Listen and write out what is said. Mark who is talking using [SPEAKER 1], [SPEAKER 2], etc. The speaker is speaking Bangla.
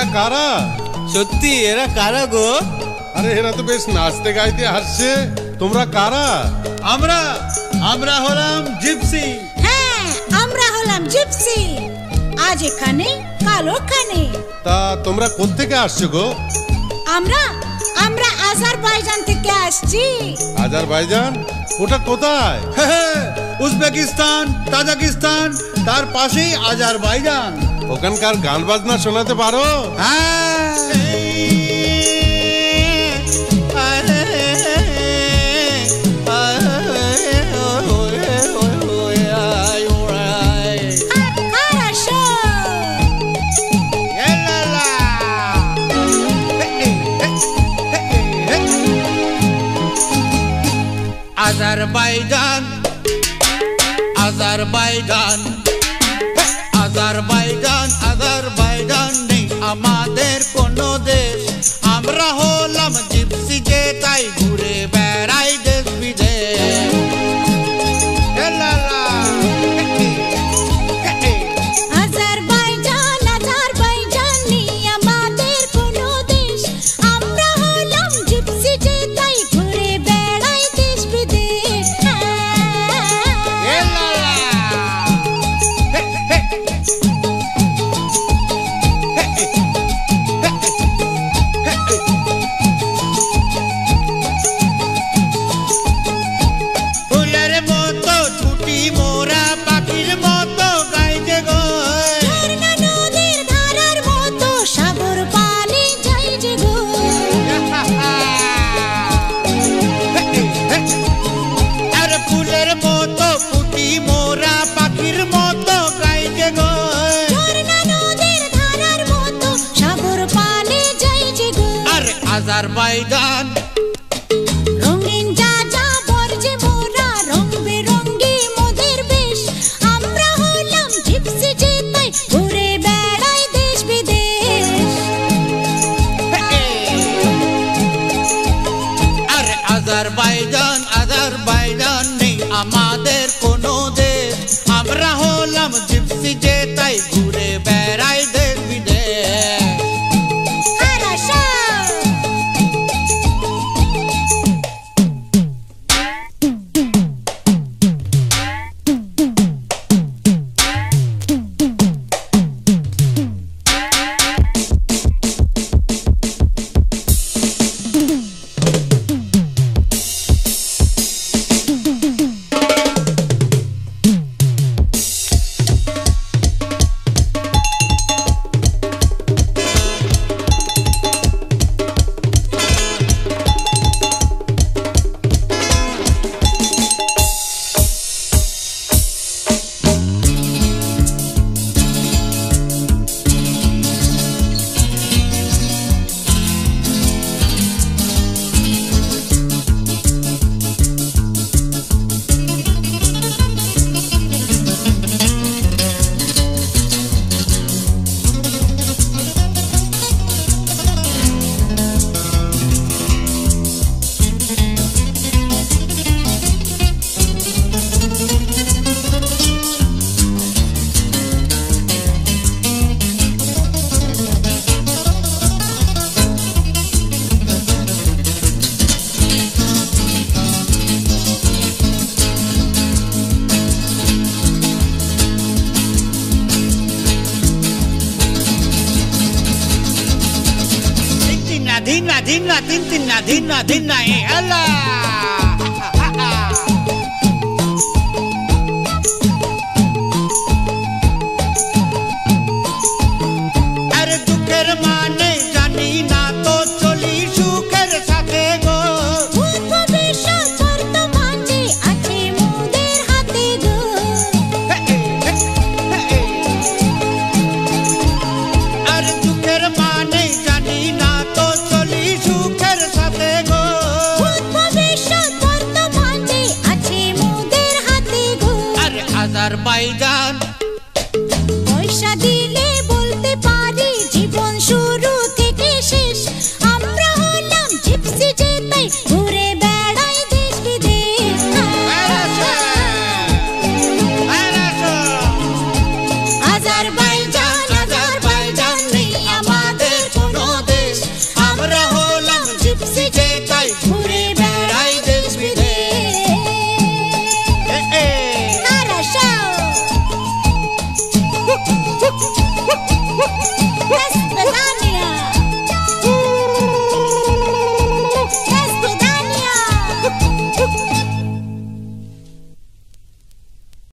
[SPEAKER 1] এরা কারা?
[SPEAKER 2] সত্যি এরা কারা গো?
[SPEAKER 1] আরে এরা তো বেশ নাচতে গাইতে আসছে। তোমরা কারা?
[SPEAKER 2] আমরা হলাম জিপসি।
[SPEAKER 3] হ্যাঁ, আমরা হলাম জিপসি। আজ এখানে কাল ওখানে।
[SPEAKER 1] তা তোমরা কোত্থেকে আসছো গো?
[SPEAKER 3] আমরা আজারবাইজান থেকে আসছি।
[SPEAKER 1] আজারবাইজান? ওটা কোথায়?
[SPEAKER 2] উজবেকিস্তান, তাজিকিস্তান, তার পাশেই আজারবাইজান।
[SPEAKER 1] ওখানকার গান বাজনা শোনাতে পারো?
[SPEAKER 2] আজারবাইজান, আজারবাইজান, আজারবাইজান, আজারবাইজান নেই আমাদের কোনো দেশ। আমরা হলাম জিপসি, যে তাই ঘুরে বেড়াই দেশ বিদেশ।
[SPEAKER 3] আজারবাইজান, আজারবাইজান নেই আমাদের কোনো দেশ। আমরা হলাম জিপসি, যে তাই ঘুরে বেড়াই দেশ বিদেশ।
[SPEAKER 2] ফুলের মতো ছুটি মোরা, পাখির মতো গাইতে গো।
[SPEAKER 3] ঝর্ণা নদীর ধারার মতো সাগর পানে যাই যে গো।
[SPEAKER 2] আর ফুলের মতো ফুটি মোরা, পাখির মতো গাইতে গো।
[SPEAKER 3] ঝর্ণা নদীর ধারার মতো সাগর পানে যাই যে গো।
[SPEAKER 2] আর আজারবাইজান,
[SPEAKER 3] রঙিন যা যা বর্জে মোরা, রং বেরঙ্গি মোদের বেশ। আমরা হলাম জিপসি, যে তাই ঘুরে বেড়াই দেশ বিদেশ।
[SPEAKER 2] আর আজারবাইজান, আজারবাইজান নেই আমাদের কোনো দেশ। আমরা হলাম জিপসি, যে তাই ঘুরে বেড়াই দেশ বিদেশ।
[SPEAKER 3] হারাশা
[SPEAKER 2] ধিনা ধিনা তিন তিনা ধিনা ধিনা এ আল্লাহ। আরে দুঃখের মানে জানি না, তো চলি সুখের সাথে গো।
[SPEAKER 3] ভূত ভবিষ্যৎ বর্তমান যে আছে মোদের হাতে গো।
[SPEAKER 2] আর দুঃখের মানে জানি না, তো চলি সুখের সাথে গো।
[SPEAKER 3] ভূত ভবিষ্যৎ বর্তমান যে আছে মোদের হাতে গো।
[SPEAKER 2] আর আজারবাইজান,
[SPEAKER 3] পয়সা দিলে বলতে পারি জীবন শুরু
[SPEAKER 2] আমরা